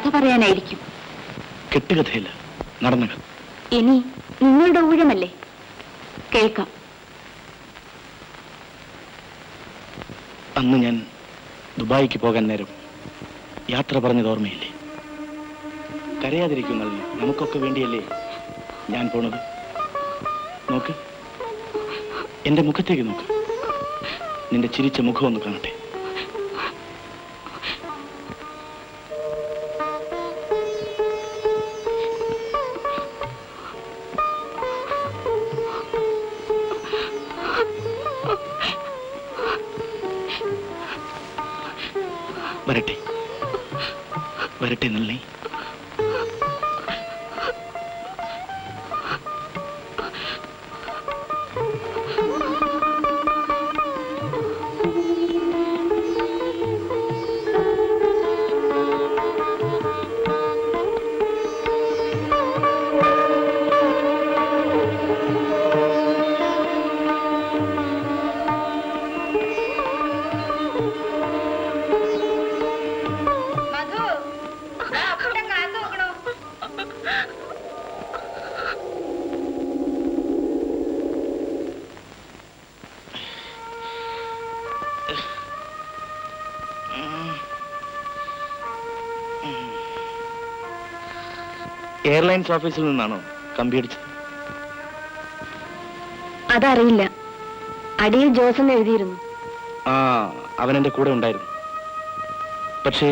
കഥ പറയാനായിരിക്കും. കെട്ടുകഥയല്ല, നടന്ന കഥ. ഇനി നിങ്ങളുടെ ഊഴമല്ലേ, കേൾക്കാം. അന്ന് ഞാൻ ദുബായിക്ക് പോകാൻ നേരം യാത്ര പറഞ്ഞത് ഓർമ്മയില്ലേ? കരയാതിരിക്കുന്നത് നമുക്കൊക്കെ വേണ്ടിയല്ലേ ഞാൻ പോണത്. നോക്ക്, എന്റെ മുഖത്തേക്ക് നോക്ക്. നിന്റെ ചിരിച്ച മുഖം ഒന്ന് കാണട്ടെ. വരട്ടെ വരട്ടെ നല്ലേ. എയർലൈൻസ് ഓഫീസിൽ നിന്നാണോ കമ്പിയടിച്ചത്? അതറിയില്ല. അടിയിൽ ജോസ് എഴുതിയിരുന്നു. ആ, അവൻ എന്റെ കൂടെ ഉണ്ടായിരുന്നു. പക്ഷേ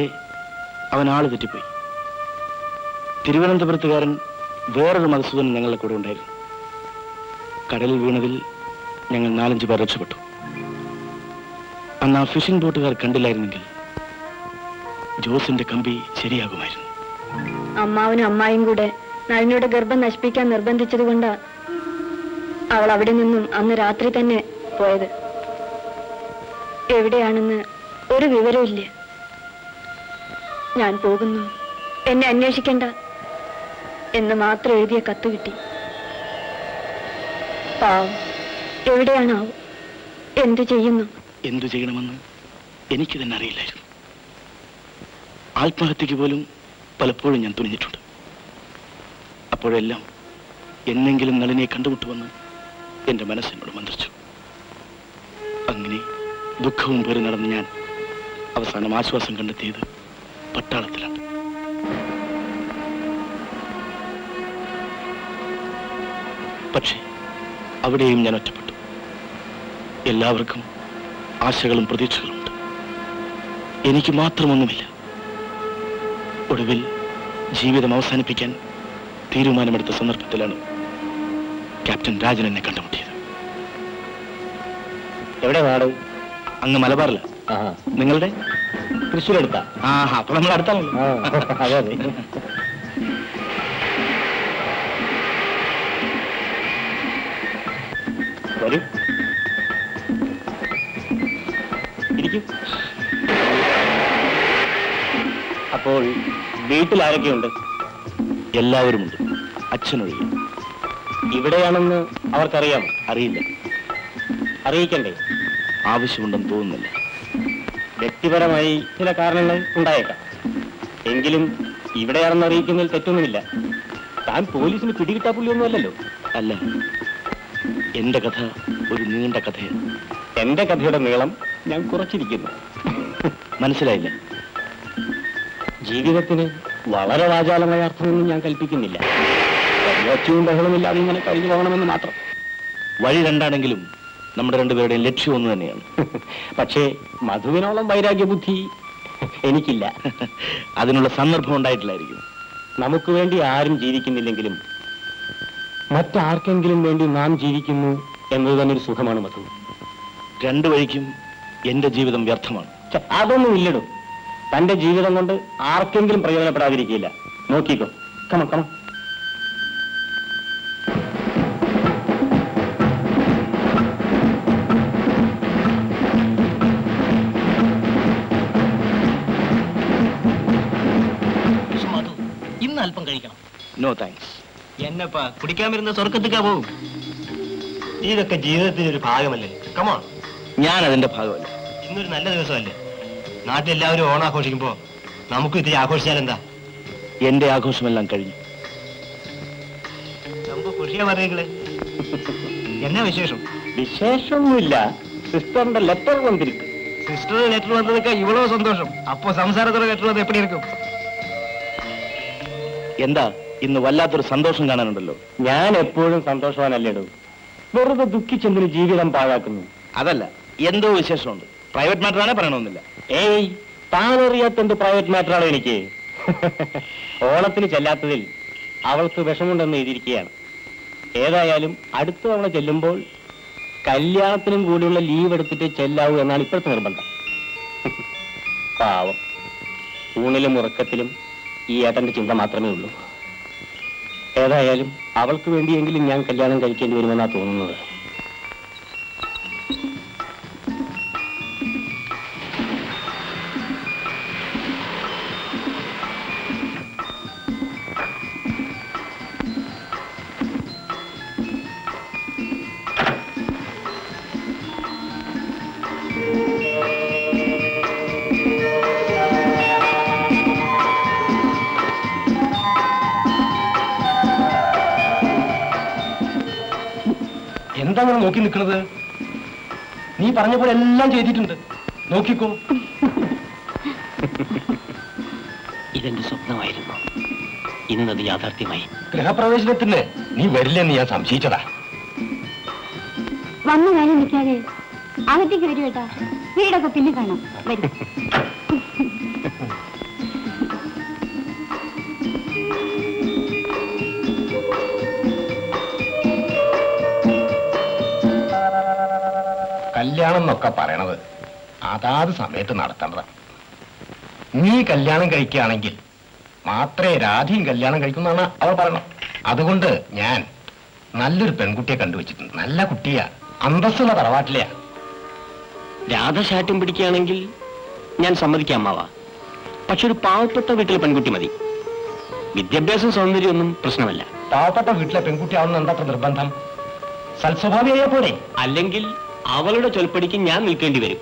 അവൻ ആള് തെറ്റിപ്പോയി. തിരുവനന്തപുരത്തുകാരൻ വേറൊരു മധുസൂദൻ ഞങ്ങളുടെ കൂടെ ഉണ്ടായിരുന്നു. കടലിൽ വീണതിൽ ഞങ്ങൾ 4-5 പേർ രക്ഷപ്പെട്ടു. അന്ന് ആ ഫിഷിംഗ് ബോട്ടുകാർ കണ്ടില്ലായിരുന്നെങ്കിൽ ജോസിന്റെ കമ്പി ശരിയാകുമായിരുന്നു. അമ്മാവനും അമ്മായും കൂടെ നളിനിയുടെ ഗർഭം നശിപ്പിക്കാൻ നിർബന്ധിച്ചത് കൊണ്ടാ അവൾ അവിടെ നിന്നും അന്ന് രാത്രി തന്നെ പോയത്. എവിടെയാണെന്ന് ഒരു വിവരമില്ല. ഞാൻ പോകുന്നു, എന്നെ അന്വേഷിക്കണ്ട എന്ന് മാത്രം എഴുതിയ കത്ത് കിട്ടി. പാവം, എവിടെയാണാവോ, എന്തു ചെയ്യുന്നു? എന്തു ചെയ്യണമെന്ന് എനിക്ക് തന്നെ അറിയില്ലായിരുന്നു. ആത്മഹത്യക്ക് പോലും പലപ്പോഴും ഞാൻ തുനിഞ്ഞിട്ടുണ്ട്. അപ്പോഴെല്ലാം എന്നെങ്കിലും നളിനെ കണ്ടുമുട്ടുമെന്ന് എന്റെ മനസ്സിനോട് മന്ത്രിച്ചു. അങ്ങനെ ദുഃഖവും പേറി നടന്ന് ഞാൻ അവസാനം ആശ്വാസം കണ്ടെത്തിയത് പട്ടാളത്തിലാണ്. പക്ഷേ അവിടെയും ഞാൻ ഒറ്റപ്പെട്ടു. എല്ലാവർക്കും ആശകളും പ്രതീക്ഷകളുമുണ്ട്, എനിക്ക് മാത്രമൊന്നുമില്ല. ഒടുവിൽ ജീവിതം അവസാനിപ്പിക്കാൻ തീരുമാനമെടുത്ത സന്ദർഭത്തിലാണ് ക്യാപ്റ്റൻ രാജൻ എന്നെ കണ്ടുമുട്ടിയത്. എവിടെ നാട്? അങ്ങ് മലബാറില. നിങ്ങളുടെ? തൃശ്ശൂർ അടുത്താ? അപ്പൊ നമ്മൾ അടുത്താണല്ലോ. അതെ അതെ. വരൂ, ഇരിക്കും. അപ്പോൾ വീട്ടിൽ ആരൊക്കെയുണ്ട്? എല്ലാവരുമുണ്ട്, അച്ഛനൊഴികെ. ഇവിടെയാണെന്ന് അവർക്കറിയാമോ? അറിയില്ല. അറിയിക്കണ്ടേ? ആവശ്യമുണ്ടെന്ന് തോന്നുന്നില്ല. വ്യക്തിപരമായി ചില കാരണങ്ങൾ ഉണ്ടായേക്കാം. എങ്കിലും ഇവിടെയാണെന്ന് അറിയിക്കുന്നതിൽ തെറ്റൊന്നുമില്ല. താൻ പോലീസിന് പിടികിട്ടാ പുള്ളിയൊന്നുമല്ലല്ലോ. അല്ല, എന്റെ കഥ ഒരു നീണ്ട കഥയാണ്. എന്റെ കഥയുടെ നീളം ഞാൻ കുറച്ചിരിക്കുന്നു. മനസ്സിലായില്ല? ജീവിതത്തിന് വളരെ വാചാലമായ അർത്ഥമൊന്നും ഞാൻ കൽപ്പിക്കുന്നില്ല. ഒച്ചയും ബഹളമില്ലാതെ ഇങ്ങനെ കഴിഞ്ഞു പോകണമെന്ന് മാത്രം. വഴി രണ്ടാണെങ്കിലും നമ്മുടെ രണ്ടുപേരുടെയും ലക്ഷ്യം ഒന്ന് തന്നെയാണ്. പക്ഷേ മധുവിനോളം വൈരാഗ്യ ബുദ്ധി എനിക്കില്ല. അതിനുള്ള സന്ദർഭം ഉണ്ടായിട്ടില്ലായിരിക്കും. നമുക്ക് വേണ്ടി ആരും ജീവിക്കുന്നില്ലെങ്കിലും മറ്റാർക്കെങ്കിലും വേണ്ടി നാം ജീവിക്കുന്നു എന്നത് തന്നെ ഒരു സുഖമാണ് മധു. രണ്ടു വഴിക്കും എന്റെ ജീവിതം വ്യർത്ഥമാണ്. അതൊന്നും ഇല്ലടും. തന്റെ ജീവിതം കൊണ്ട് ആർക്കെങ്കിലും പ്രയോജനപ്പെടാതിരിക്കില്ല. നോക്കിക്കോ. കമ കമ. ഇന്ന് അല്പം കഴിക്കണം. No thanks. എന്നപ്പാ കുടിക്കാൻ വരുന്ന സ്വർഗത്തേക്കാ പോകും. ഇതൊക്കെ ജീവിതത്തിന്റെ ഒരു ഭാഗമല്ലേ. കമോൺ. ഞാൻ അതിന്റെ ഭാഗമല്ല. ഇന്നൊരു നല്ല ദിവസമല്ലേ. നാട്ടിലെല്ലാവരും ഓണം ആഘോഷിക്കുമ്പോ നമുക്ക് ഇത്തിരി ആഘോഷിച്ചാൽ എന്താ? എന്റെ ആഘോഷമെല്ലാം കഴിഞ്ഞു. ரொம்ப குஷியா வர்றீங்களே, என்ன விசேஷம்? വിശേഷമൊന്നുമില്ല. സിസ്റ്ററിന്റെ ലെറ്റർ വന്നിരിക്കും. சிஸ்டர் லெட்டர் வந்ததுக்கு இவ்வளவு சந்தோஷம். அப்போ சம்சாரத்தோட லெட்டர் வந்து எப்படி இருக்கும்? എന്താ ഇന്ന് വല്ലാത്തൊരു സന്തോഷം കാണാനുണ്ടല്ലോ? ഞാൻ എപ്പോഴും സന്തോഷവാനല്ലേടൂ. വെറുതെ ദുഃഖിച്ചെന്തിന് ജീവിതം പാഴാക്കുന്നു? അതല്ല, എന്തോ വിശേഷമുണ്ട്. പ്രൈവറ്റ് മാറ്റർ ആണേ പറയണമെന്നില്ല. ഏയ്, താനറിയാത്തെന്ത് പ്രൈവറ്റ് മാറ്ററാണ് എനിക്ക്. ഓണത്തിന് ചെല്ലാത്തതിൽ അവൾക്ക് വിഷമുണ്ടെന്ന് എഴുതിയിരിക്കുകയാണ്. ഏതായാലും അടുത്ത തവണ ചെല്ലുമ്പോൾ കല്യാണത്തിനും കൂടിയുള്ള ലീവ് എടുത്തിട്ട് ചെല്ലാവൂ എന്നാണ് ഇപ്പോഴത്തെ നിർബന്ധം. പാവം, ഊണിലും ഉറക്കത്തിലും ഈ ഏട്ടന്റെ ചിന്ത മാത്രമേ ഉള്ളൂ. ഏതായാലും അവൾക്ക് വേണ്ടിയെങ്കിലും ഞാൻ കല്യാണം കഴിക്കേണ്ടി വരുമെന്നാണ് തോന്നുന്നത്. എന്താ അങ്ങനെ നോക്കി നിൽക്കുന്നത്? നീ പറഞ്ഞ പോലെ എല്ലാം ചെയ്തിട്ടുണ്ട്. നോക്കിക്കോ. ഇതെന്റെ സ്വപ്നമായിരുന്നു, ഇന്നത് യാഥാർത്ഥ്യമായി. ഗൃഹപ്രവേശനത്തിന് നീ വരില്ലെന്ന് ഞാൻ സംശയിച്ചതാ. വന്നു കാര്യം നിൽക്കാതെ അകത്തേക്ക് വരൂ കേട്ടാ. വീടൊക്കെ പിന്നെ കാണാം. വരും. കല്യാണം എന്നൊക്കെ പറയണത് അതാത് സമയത്ത് നടത്തേണ്ടതാ. നീ കല്യാണം കഴിക്കുകയാണെങ്കിൽ മാത്രമേ രാധയും കല്യാണം കഴിക്കുന്നതാണ് അവൾ പറയണം. അതുകൊണ്ട് ഞാൻ നല്ലൊരു പെൺകുട്ടിയെ കണ്ടുവച്ചിട്ടുണ്ട്. നല്ല കുട്ടിയാ, അന്തസ്സുള്ള തറവാട്ടിലെയാ. രാധ ശാഠ്യം പിടിക്കുകയാണെങ്കിൽ ഞാൻ സമ്മതിക്കാം മാവാ. പക്ഷെ ഒരു പാവപ്പെട്ട വീട്ടിലെ പെൺകുട്ടി മതി. വിദ്യാഭ്യാസം സൗന്ദര്യമൊന്നും പ്രശ്നമല്ല. പാവപ്പെട്ട വീട്ടിലെ പെൺകുട്ടിയാവുന്ന എന്താ നിർബന്ധം? സൽസ്വഭാവിയായ പോലെ. അല്ലെങ്കിൽ അവളുടെ ചൊൽപ്പടിക്ക് ഞാൻ നിൽക്കേണ്ടി വരും.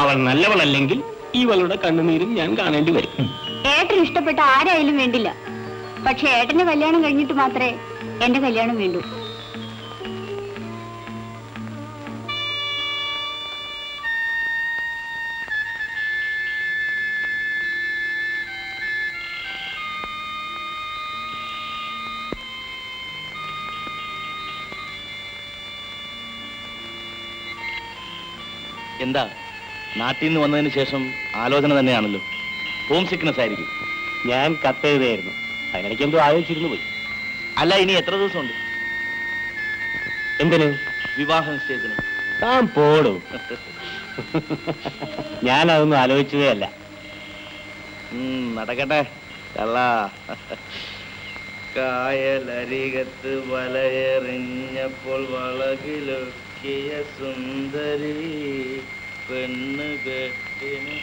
അവൾ നല്ലവളല്ലെങ്കിൽ ഇവളുടെ കണ്ണുനീരും ഞാൻ കാണേണ്ടി വരും. ഏട്ടന് ഇഷ്ടപ്പെട്ട ആരായാലും വേണ്ടില്ല. പക്ഷെ ഏട്ടന്റെ കല്യാണം കഴിഞ്ഞിട്ട് മാത്രമേ എന്റെ കല്യാണം വേണ്ടൂ. എന്താ, നാട്ടിൽ നിന്ന് വന്നതിന് ശേഷം ആലോചന തന്നെയാണല്ലോ. ഹോം സിക്നസ് ആയിരിക്കും. ഞാൻ കത്തെഴുതായിരുന്നു, അതിനിടയ്ക്ക് എന്തോ ആലോചിച്ചിരുന്നു പോയി. അല്ല, ഇനി എത്ര ദിവസമുണ്ട്? എന്തിന്? വിവാഹ നിശ്ചയത്തിന്. താൻ പോടും. ഞാനതൊന്നും ആലോചിച്ചതേ അല്ല. നടക്കട്ടെ. കള്ള കായലരികത്ത് വലയെറിഞ്ഞപ്പോൾ വളകിലൊക്കിയ സുന്ദരി പെണ്ണ് കെട്ടിന്.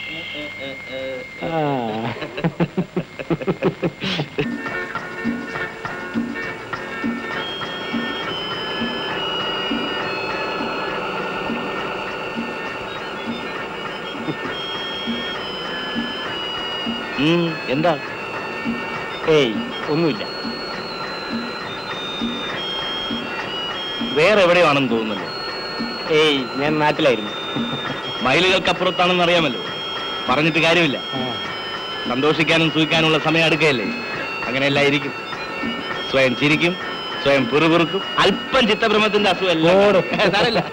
എന്താ? ഏയ്, ഒന്നുമില്ല. വേറെ എവിടെയാണെന്ന് തോന്നുന്നല്ലോ. ഏയ്, ഞാൻ നാട്ടിലായിരുന്നു. മൈലുകൾക്കപ്പുറത്താണെന്ന് അറിയാമല്ലോ. പറഞ്ഞിട്ട് കാര്യമില്ല. സന്തോഷിക്കാനും സുഖിക്കാനുള്ള സമയം അടുക്കയല്ലേ. അങ്ങനെയല്ല ഇരിക്കും. സ്വയം ചിരിക്കും, സ്വയം പിറുപിറുക്കും. അല്പം ചിത്തഭ്രമത്തിന്റെ അസുഖമല്ല. സാരമില്ല.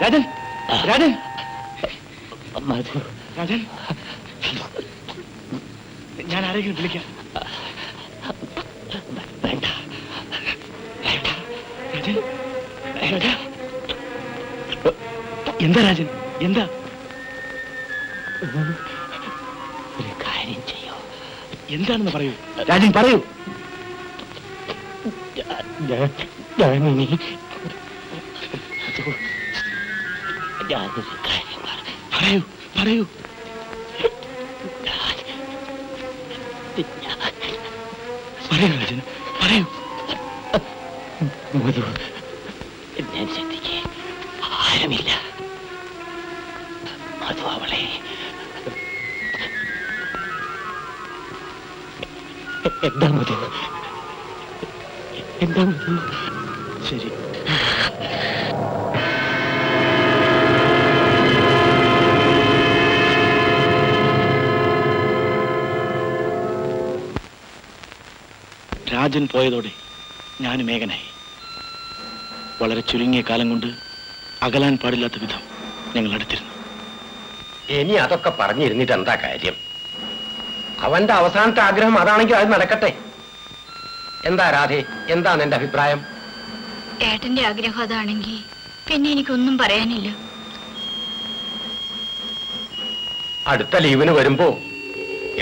രാജൻ, രാജൻ, രാജൻ, ഞാൻ ആരെങ്കിലും വിളിക്കാം. വേണ്ട. രാജൻ, രാജൻ. എന്താ രാജൻ, എന്താ? ഒരു കാര്യം ചെയ്യോ? എന്താണെന്ന് പറയൂ രാജൻ, പറയൂ. ഞാനിനി ഞാനൊരു കാര്യം പറയൂ പറയൂ. പറയൂ രാജൻ, പറയൂ. മധു, ഞാൻ ശ്രദ്ധിക്കേ ആരുമില്ല. മധു അവളെ എന്താ മധു, എന്താ മധു? ശരി, രാജൻ പോയതോടെ ഞാനും ഏകനായി. വളരെ ചുരുങ്ങിയ കാലം കൊണ്ട് അകലാൻ പാടില്ലാത്ത വിധം ഞങ്ങൾ അടുത്തിരുന്നു. ഇനി അതൊക്കെ പറഞ്ഞിരുന്നിട്ട് എന്താ കാര്യം? അവന്റെ അവസാനത്തെ ആഗ്രഹം അതാണെങ്കിൽ അത് നടക്കട്ടെ. എന്താ രാധേ, എന്താണ് എന്റെ അഭിപ്രായം? ഏട്ടന്റെ ആഗ്രഹം അതാണെങ്കിൽ പിന്നെ എനിക്കൊന്നും പറയാനില്ല. അടുത്ത ലീവിന് വരുമ്പോ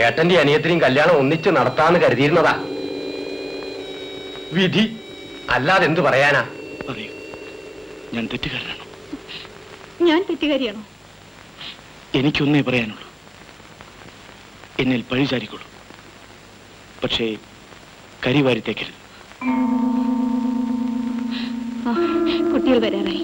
ഏട്ടന്റെ അനിയത്തിനെയും കല്യാണം ഒന്നിച്ച് നടത്താന്ന് കരുതിയിരുന്നതാ. വിധി അല്ലാതെ എന്തു പറയാനാ? പറയൂ, ഞാൻ തെറ്റുകാരനാണോ? ഞാൻ തെറ്റുകാരിയാണോ? എനിക്കൊന്നേ പറയാനുള്ളൂ, എന്നിൽ പഴിചാരിക്കൊള്ളൂ. പക്ഷേ കരിവാരിത്തേക്കരുത്. കുട്ടികൾ വരാറായി.